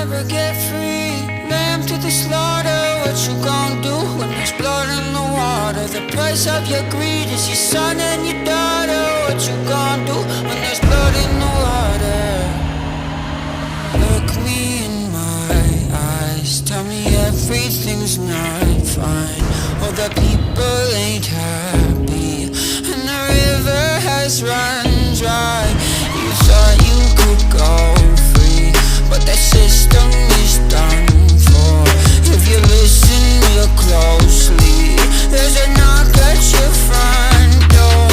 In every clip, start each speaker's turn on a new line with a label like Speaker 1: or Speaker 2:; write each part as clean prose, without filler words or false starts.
Speaker 1: never get free. Lamb to the slaughter, what you gon' do when there's blood in the water? The price of your greed is your son and your daughter. What you gon' do when there's blood in the water? Look me in my eyes, tell me everything's not fine. All the people ain't happy, and the river has run dry. You thought you could go free, but that system is done for. If you listen real closely, there's a knock at your front door.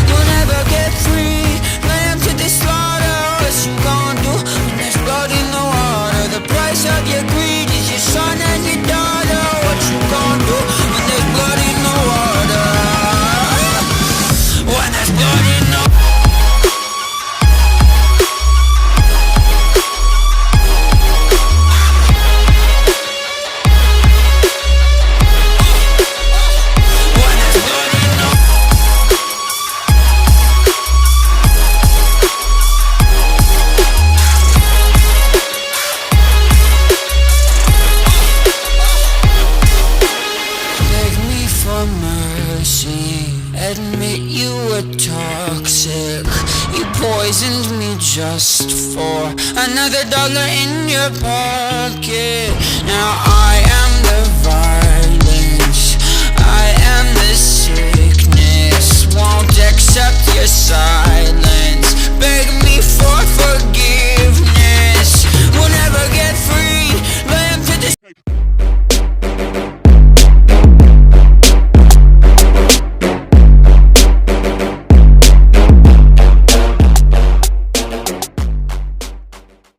Speaker 1: You'll never get free, lamb to the slaughter. What you gon' do when there's blood in the water? The price of your greed is your son and your daughter. What you gon' do when there's blood in the water? When there's blood in the water. Admit you were toxic. You poisoned me just for another dollar in your pocket. Now I am the violence, I am the sickness. Won't accept your silence, beg me for forgiveness.